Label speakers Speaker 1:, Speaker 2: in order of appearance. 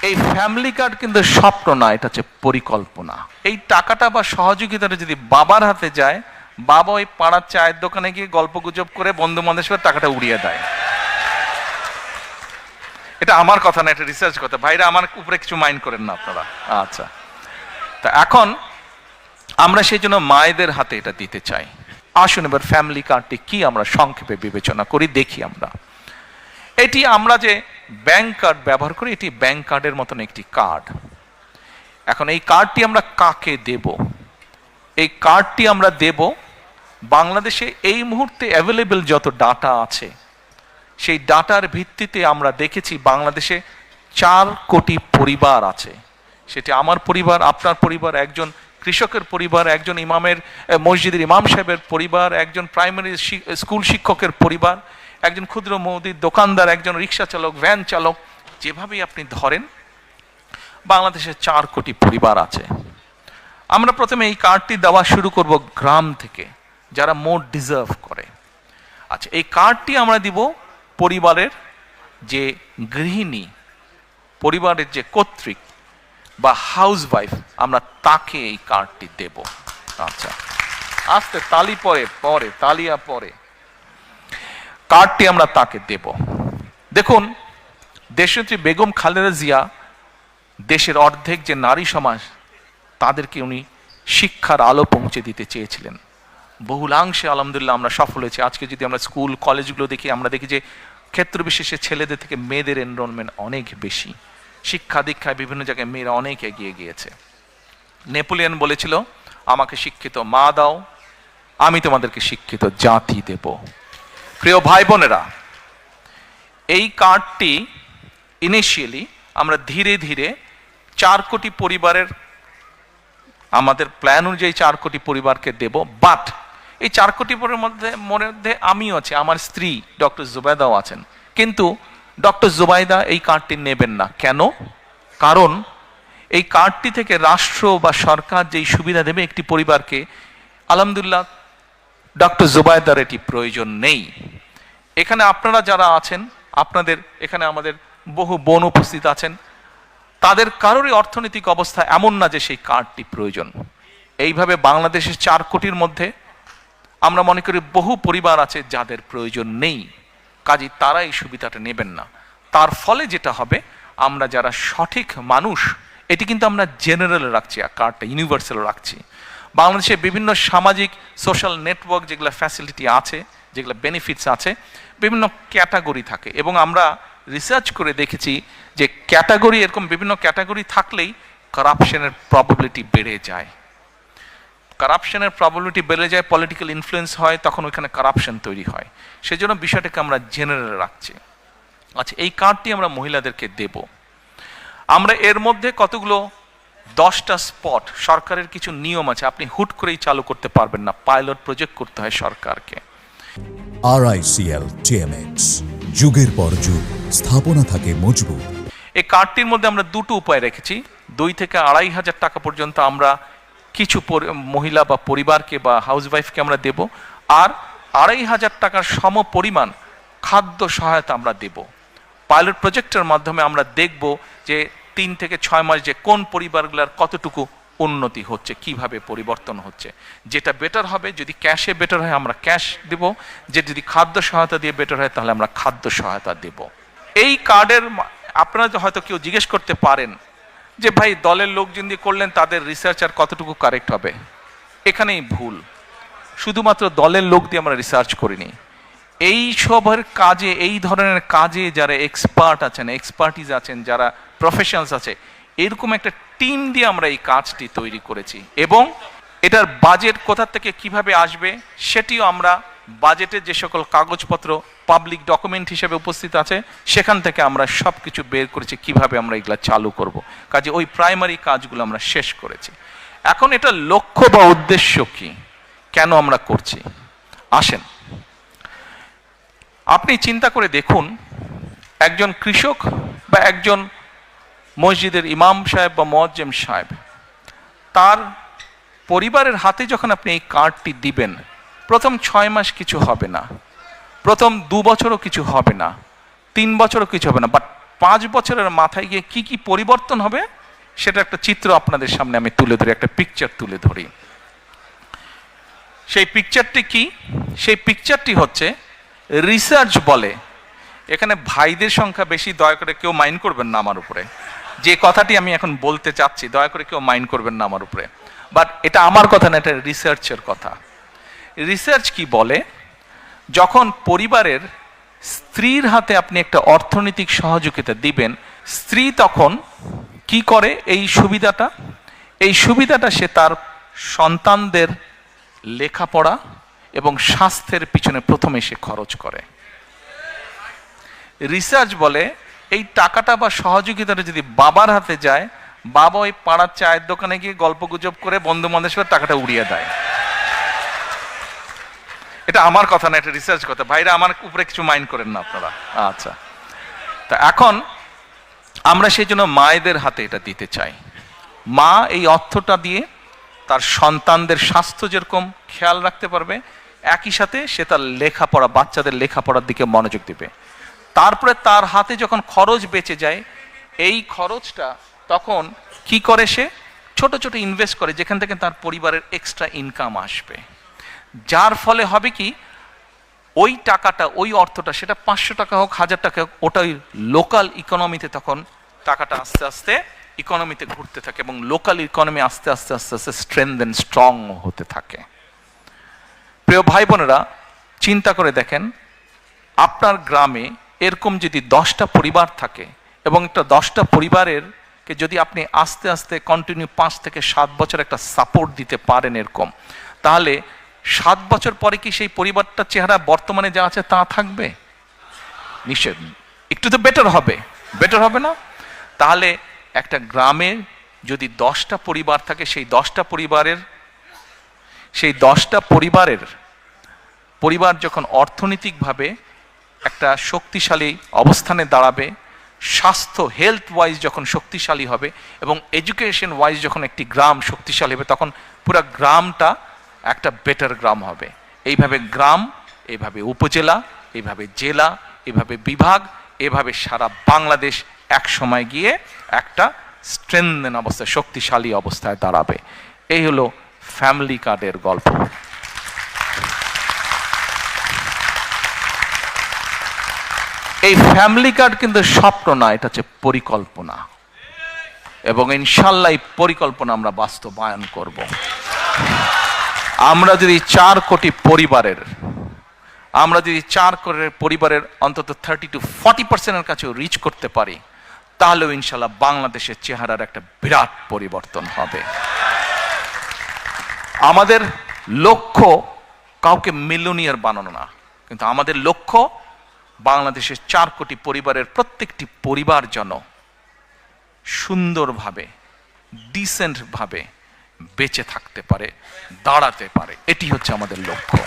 Speaker 1: এই family card কিন্তু স্বপ্ন না, এটা হচ্ছে পরিকল্পনা। এই টাকাটা বা সহযোগিতাটা যদি বাবার হাতে যায়, বাবা ওই পাড়ার চায়ের দোকানে গিয়ে গল্প গুজব করে বন্ধু বান্ধবের টাকাটা উড়িয়ে দেয়। এটা আমার কথা না, এটা রিসার্চ কথা। ভাইরা আমার উপরে কিছু মাইন্ড করেন না আপনারা। আচ্ছা, তা এখন আমরা সেই জন্য মায়েদের হাতে এটা দিতে চাই। আসুন এবার ফ্যামিলি কার্ডটি কি আমরা সংক্ষেপে বিবেচনা করি, দেখি আমরা। এটি আমরা যে ব্যাংক কার্ড ব্যবহার করি, এটি ব্যাংক কার্ডের মতন একটি কার্ড। এখন এই কার্ডটি আমরা কাকে দেব? এই কার্ডটি আমরা দেব বাংলাদেশে এই মুহূর্তে অ্যাভেলেবল যত ডাটা আছে, সেই ডাটার ভিত্তিতে আমরা দেখেছি বাংলাদেশে 4 কোটি পরিবার আছে। সেটি আমার পরিবার, আপনার পরিবার, একজন কৃষকের পরিবার, একজন ইমামের মসজিদের ইমাম সাহেবের পরিবার, একজন প্রাইমারি স্কুল শিক্ষকের পরিবার, একজন ক্ষুদ্র মুদির দোকানদার, একজন রিক্সা চালক, ভ্যান চালক, যেভাবেই আপনি ধরেন বাংলাদেশে 4 কোটি পরিবার আছে। আমরা প্রথমে এই কার্ডটি দেওয়া শুরু করব গ্রাম থেকে, যারা মোর ডিজার্ভ করে। আচ্ছা, এই কার্ডটি আমরা দিব পরিবারের যে গৃহিণী, পরিবারের যে কর্ত্রী বা হাউস ওয়াইফ, আমরা তাকে এই কার্ডটি দেব। আচ্ছা, আস্তে তালি পরে তালিয়া পরে কার্ডটি আমরা তাকে দেব। দেখুন, দেশনেত্রী বেগম খালেদা জিয়া দেশের অর্ধেক যে নারী সমাজ, তাদেরকে উনি শিক্ষার আলো পৌঁছে দিতে চেয়েছিলেন। বহুলাংশে আলহামদুলিল্লাহ আমরা সফল হয়েছি। আজকে যদি আমরা স্কুল কলেজগুলো দেখি, আমরা দেখি যে ক্ষেত্র বিশেষে ছেলেদের থেকে মেয়েদের এনরোলমেন্ট অনেক বেশি। শিক্ষা দীক্ষায় বিভিন্ন জায়গায় মেয়েরা অনেক এগিয়ে গিয়েছে। নেপোলিয়ন বলেছিল, আমাকে শিক্ষিত মা দাও, আমি তোমাদেরকে শিক্ষিত জাতি দেব। প্রিয় ভাই বোনেরা, এই কার্ডটি ইনিশিয়ালি আমরা ধীরে ধীরে 4 কোটি পরিবারের, আমাদের প্ল্যান অনুযায়ী 4 কোটি পরিবারকে দেব। বাট এই 4 কোটি পরিবারের মধ্যে আমিও আছি, আমার স্ত্রী ডক্টর জুবাইদাও আছেন। কিন্তু ডক্টর জুবাইদা এই কার্ডটি নেবেন না। কেন? কারণ এই কার্ডটি থেকে রাষ্ট্র বা সরকার যেই সুবিধা দেবে একটি পরিবারকে, আলহামদুলিল্লাহ ডক্টর জুবাইদার এটি প্রয়োজন নেই। এখানে আপনারা যারা আছেন, আপনাদের এখানে আমাদের বহু বোন উপস্থিত আছেন, তাদের কারোরই অর্থনৈতিক অবস্থা এমন না যে সেই কার্ডটি প্রয়োজন। এইভাবে বাংলাদেশের 4 কোটির মধ্যে আমরা মনে করি বহু পরিবার আছে যাদের প্রয়োজন নেই, কাজেই তারা এই সুবিধাটা নেবেন না। তার ফলে যেটা হবে, আমরা যারা সঠিক মানুষ, এটি কিন্তু আমরা জেনারেল রাখছি, কার্ডটা ইউনিভার্সাল রাখছি। বাংলাদেশে বিভিন্ন সামাজিক সোশ্যাল নেটওয়ার্ক যেগুলো ফ্যাসিলিটি আছে, যেগুলো বেনিফিটস আছে, বিভিন্ন ক্যাটাগরি থাকে। এবং আমরা রিসার্চ করে দেখেছি যে ক্যাটাগরি, এরকম বিভিন্ন ক্যাটাগরি থাকলেই কারাপশনের প্রবাবিলিটি বেড়ে যায়। কারাপশনের প্রবাবিলিটি বেড়ে যায়, পলিটিক্যাল ইনফ্লুয়েন্স হয়, তখন ওইখানে কারাপশন তৈরি হয়। সেজন্য বিষয়টাকে আমরা জেনারেল রাখছি। আচ্ছা, এই কার্ডটি আমরা মহিলাদেরকে দেব। আমরা এর মধ্যে কতগুলো 10টা স্পট, সরকারের কিছু নিয়ম আছে, আপনি হুট করেই চালু করতে পারবেন না, পাইলট প্রজেক্ট করতে হয় সরকারকে।
Speaker 2: RICL TMX, যুগের পর যুগ স্থাপনা থাকে মজবুত।
Speaker 1: এই কার্ডটির মধ্যে আমরা 2টো উপায় রেখেছি। 2 থেকে 2,500 টাকা পর্যন্ত আমরা কিছু মহিলা বা পরিবারকে বা হাউসওয়াইফকে আমরা দেব, আর 2,500 টাকার সম পরিমাণ খাদ্য সহায়তা আমরা দেব। পাইলট প্রজেক্টের মাধ্যমে আমরা দেখব যে 3 থেকে 6 মাস যে কোন পরিবারগুলোর কতটুকু উন্নতি হচ্ছে, কিভাবে পরিবর্তন হচ্ছে। যেটা বেটার হবে, যদি ক্যাশে বেটার হয় আমরা ক্যাশ দেব, যে যদি খাদ্য সহায়তা দিয়ে বেটার হয় তাহলে আমরা খাদ্য সহায়তা দেব। এই কার্ডের আপনারা হয়তো কেউ জিজ্ঞেস করতে পারেন যে ভাই, দলের লোকজন দিয়ে করলেন, তাদের রিসার্চ আর কতটুকু কারেক্ট হবে? এখানেই ভুল। শুধুমাত্র দলের লোক দিয়ে আমরা রিসার্চ করিনি। এই সবের কাজে, এই ধরনের কাজে যারা এক্সপার্ট আছেন, এক্সপার্টিজ আছেন, যারা প্রফেশনালস আছে, এরকম একটা টিম দিয়ে আমরা এই কাজটি তৈরি করেছি। এবং এটার বাজেট কোথা থেকে কিভাবে আসবে সেটিও আমরা বাজেটের যে সকল কাগজপত্র পাবলিক ডকুমেন্ট হিসেবে উপস্থিত আছে, সেখান থেকে আমরা সব কিছু বের করেছি কিভাবে আমরা এগুলা চালু করব। কাজে ওই প্রাইমারি কাজগুলো আমরা শেষ করেছি। এখন এটা লক্ষ্য বা উদ্দেশ্য কি, কেন আমরা করছি, আসেন আপনি চিন্তা করে দেখুন। একজন কৃষক বা একজন মসজিদের ইমাম সাহেব বা মুয়াজ্জিম সাহেব, তার পরিবারের হাতে যখন আপনি এই কার্ডটি দিবেন, প্রথম 6 মাস কিছু হবে না, প্রথম 2 বছরও কিছু হবে না, 3 বছরও কিছু হবে না, বাট 5 বছরের মাথায় গিয়ে কি কি পরিবর্তন হবে সেটা একটা চিত্র আপনাদের সামনে আমি তুলে ধরি, একটা পিকচার তুলে ধরি। সেই পিকচারটি কি? সেই পিকচারটি হচ্ছে, রিসার্চ বলে, এখানে ভাইদের সংখ্যা বেশি, দয়া করে কেউ মাইন্ড করবেন না আমার উপরে, যে কথাটি আমি এখন বলতে চাচ্ছি দয়া করে কেউ মাইন্ড করবেন না আমার উপরে, বাট এটা আমার কথা না, এটা রিসার্চের কথা। রিসার্চ কি বলে, যখন পরিবারের স্ত্রীর হাতে আপনি একটা অর্থনৈতিক সহযোগিতা দিবেন, স্ত্রী তখন কি করে, এই সুবিধাটা সে তার সন্তানদের লেখাপড়া এবং স্বাস্থ্যের পিছনে প্রথমে সে খরচ করে। রিসার্চ বলে এই টাকাটা বা সহযোগিতাটা যদি বাবার হাতে যায়, বাবা ওই পাড়ার চায়ের দোকানে গিয়ে গল্পগুজব করে বন্ধু বান্ধবের টাকাটা উড়িয়ে দেয়। এটা আমার কথা না, এটা রিসার্চ কথা। ভাইরা আমার উপরে কিছু মাইন্ড করেন না আপনারা। আচ্ছা, তা এখন আমরা সেই জন্য মায়েদের হাতে এটা দিতে চাই। মা এই অর্থটা দিয়ে তার সন্তানদের স্বাস্থ্য যেরকম খেয়াল রাখতে পারবে, একই সাথে সে তার লেখাপড়া, বাচ্চাদের লেখাপড়ার দিকে মনোযোগ দেবে। তারপরে তার হাতে যখন খরচ বেঁচে যায়, এই খরচটা তখন কি করে, সে ছোট ছোট ইনভেস্ট করে, যেখান থেকে তার পরিবারের এক্সট্রা ইনকাম আসবে। যার ফলে হবে কি, ওই টাকাটা, ওই অর্থটা, সেটা 500 টাকা হোক, 1000 টাকা হোক, ওটাই লোকাল ইকোনমিতে তখন টাকাটা আস্তে আস্তে ইকোনমিতে ঘুরতে থাকে এবং লোকাল ইকোনমি আস্তে আস্তে আস্তে আস্তে স্ট্রেংথ স্ট্রং হতে থাকে। প্রিয় ভাই বোনেরা, চিন্তা করে দেখেন, আপনার গ্রামে এরকম যদি 10টা পরিবার থাকে এবং একটা 10টা পরিবারের কে যদি আপনি আস্তে আস্তে কন্টিনিউ 5 থেকে 7 বছর একটা সাপোর্ট দিতে পারেন এরকম, তাহলে 7 বছর পরে কি সেই পরিবারটার চেহারা বর্তমানে যা আছে তা থাকবে? নিশ্চয় একটু তো বেটার হবে না? তাহলে একটা গ্রামে যদি 10টা পরিবার থাকে, সেই 10টা পরিবার যখন অর্থনৈতিকভাবে একটা শক্তিশালী অবস্থানে দাঁড়াবে, স্বাস্থ্য হেলথ ওয়াইজ যখন শক্তিশালী হবে এবং এডুকেশন ওয়াইজ যখন একটি গ্রাম শক্তিশালী হবে, তখন পুরো গ্রামটা একটা বেটার গ্রাম হবে। এইভাবে গ্রাম, এইভাবে উপজেলা, এইভাবে জেলা, এইভাবে বিভাগ, এভাবে সারা বাংলাদেশ এক সময় গিয়ে একটা স্ট্রেংথেন অবস্থায়, শক্তিশালী অবস্থায় দাঁড়াবে। এই হলো ফ্যামিলি কার্ডের গল্প। এই ফ্যামিলি কার্ড কিন্তু স্বপ্ন না, এটা হচ্ছে পরিকল্পনা, এবং ইনশাল্লাহ এই পরিকল্পনা আমরা বাস্তবায়ন করব। আমরা যদি 4 কোটি পরিবারের অন্তত 30 to 40% কাছে রিচ করতে পারি, তাহলেও ইনশাল্লাহ বাংলাদেশের চেহারার একটা বিরাট পরিবর্তন হবে। আমাদের লক্ষ্য কাউকে মিলিয়নিয়ার বানানো না, কিন্তু আমাদের লক্ষ্য বাংলাদেশের 4 কোটি পরিবারের প্রত্যেকটি পরিবার যেন সুন্দরভাবে, ডিসেন্ট ভাবে বেঁচে থাকতে পারে, দাঁড়াতে পারে। এটি হচ্ছে আমাদের লক্ষ্য।